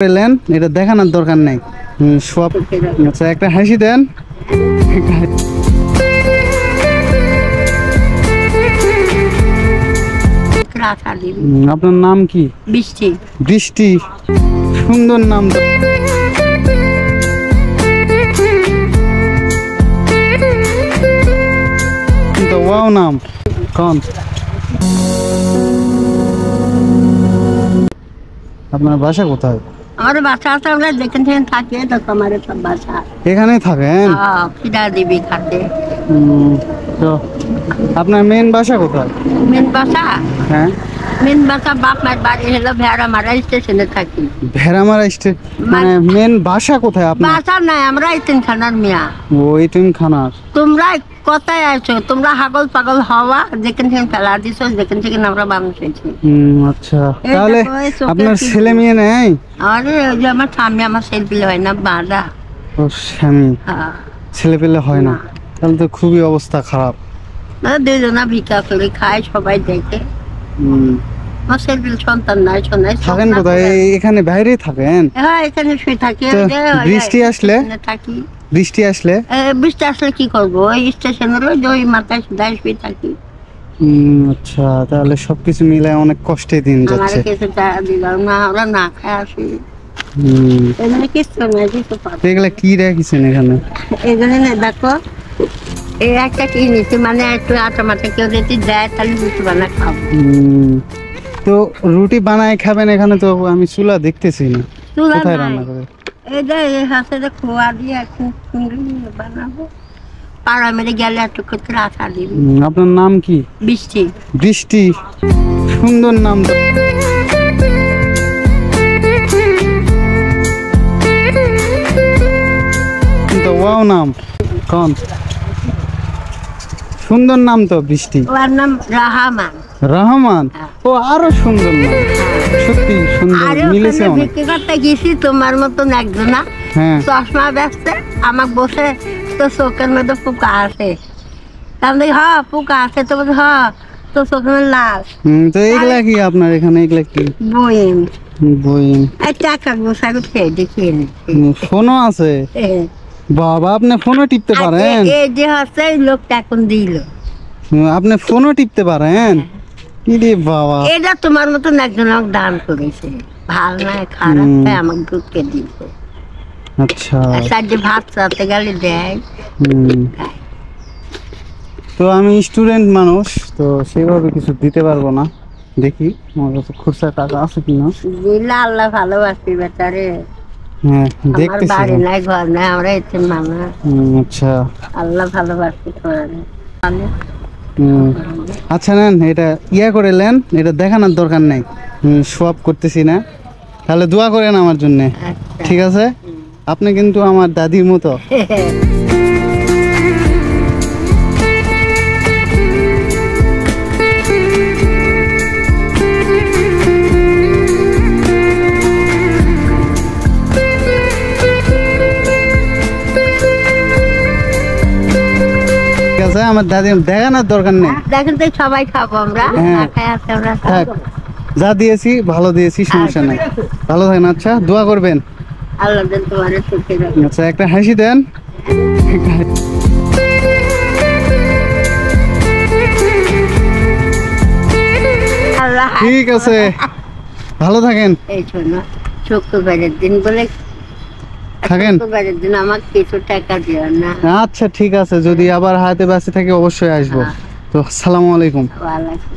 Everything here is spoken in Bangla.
পেলেন এটা দেখানোর দরকার নেই। সব আচ্ছা, একটা হাসি দেন। আপনার নাম কি? বৃষ্টি। বৃষ্টি, সুন্দর নাম তো। ওয়াও নাম কোন? আপনার বাসা কোথায়? আমার বাসা আছে, আমরা যেখানে থাকি তো তোমার সব বাসা এখানে থাকেন? খিদা দিবি খাতে। তো আপনার মেন বাসা কোথায়? মেন বাসা? হ্যাঁ, মেন বাসা বাপ মার বাড়ি হলো ভেড়ামারা স্টেশনে থাকি। ভেড়ামারা স্টেশন মানে মেন বাসা কোথায় আপনার? বাসা নাই, আমরা এতিমখানার মিয়া। ও, এতিমখানার। তোমরা কোথায় আছো? তোমরা হাগল পাগল হওয়া যেখানে ফেলা দিছো, যেখান থেকে আমরা মানুষ হয়েছি। আচ্ছা, তাহলে আপনার ছেলে মেয়ে নেই? আরে ওই যে আমার স্বামী, আমার ছেলে পেলে হয় না, বাঁধা। ও স্বামী, ছেলে পেলে হয় না, তাহলে তো খুবই অবস্থা খারাপ। দুজনা ভিক্ষা করে খায়, সবাই দেখে। আমার ছেলে পেলে সন্তান নাই। থাকেন কোথায়? এখানে বাইরে থাকেন? হ্যাঁ, এখানে শুয়ে থাকি। বৃষ্টি আসলে থাকি। বৃষ্টি আসলে বৃষ্টি আসলে কি করবো? ওই স্টেশনের ওই মাথায় সুদায় শুয়ে থাকি। আচ্ছা, তাহলে সবকিছু মিলে অনেক কষ্টে দিন যাচ্ছে। কিছু দিলাম না, আমরা না খাই আসি। এখানে কিছু নাই, কিছু পাবো। এগুলা কি রেখেছেন এখানে? এখানে দেখো, এই একটা কি নিচ্ছি, মানে একটু আটা মাটা কেউ যদি দেয় তাহলে রুটি বানা খাবো। তো রুটি বানায় খাবেন? এখানে তো আমি চুলা দেখতেছি না, কোথায় রান্না করে? এই যে এই হাতে খোয়া দিয়ে একটু বানাবো। পাড়া মেরে গেলে একটু করতে আশা দিবি। আপনার নাম কি? বৃষ্টি। বৃষ্টি, সুন্দর নাম তো। ওয়াও নাম কোন? সুন্দর নাম তো বৃষ্টি। ওর নাম রহমান। রহমান? ও, আরো সুন্দর নাম, সত্যি সুন্দর মিলেছে অনেক। বিক্রি করতে গেছি তোমার মতন একজনা, চশমা বেচতে, আমাকে বসে তো চোখের মধ্যে পোকা আছে। তাহলে পোকা আছে তো বলছে তো চোখের লাল। তো এগুলা কি আপনার এখানে? এগুলা কি? বইম। বইম? টাকা গোসা খেয়ে দেখিয়ে ফোনও আছে? বাবা, আপনি ফোনও টিপতে পারেন? এই যে হচ্ছে লোকটা এখন দিল। আপনি ফোনও টিপতে পারেন? ইরে বাবা, এটা তোমার মতন একজন আমাকে দান করেছে, ভালো নয় খারাপ আমাকে ঢুকে দিচ্ছে। আচ্ছা, যে ভাত চাতে গেলে দেয়। তো আমি স্টুডেন্ট মানুষ, তো সেভাবে কিছু দিতে পারবো না। দেখি আমার কাছে খুচরা টাকা আছে কিনা। দিলে আল্লাহ ভালোবাসি বেচারে। হ্যাঁ, দেখতেছি। বাড়ি নাই, ঘর নাই, আমরা এতিম মানুষ। আচ্ছা, আল্লাহ ভালোবাসি তোমার। আচ্ছা, নেন এটা করে নেন, এটা দেখানোর দরকার নেই। সব করতেছি না, তাহলে দোয়া করেন আমার জন্য। ঠিক আছে? আপনি কিন্তু আমার দাদির মতো। আমার দাদি দেখানোর দরকার নেই। দেখেন তো সবাই খাবো আমরা। যা দিয়েছি ভালো দিয়েছি, সমস্যা নাই। ভালো থাকেন। আচ্ছা, দোয়া করবেন। আল্লাহ যেন তোমার সুখে রাখে। আচ্ছা, একটা হাসি দেন। ঠিক আছে, ভালো থাকেন। এই শোনো, শুক্রবারের দিন বলে থাকেন। শুক্রবারের দিন আমাকে কিছু টাকা দিও না? আচ্ছা, ঠিক আছে, যদি আবার হাতে বাঁচে থাকে অবশ্যই আসবো। তো আসসালামু আলাইকুম। ওয়ালাইকুম।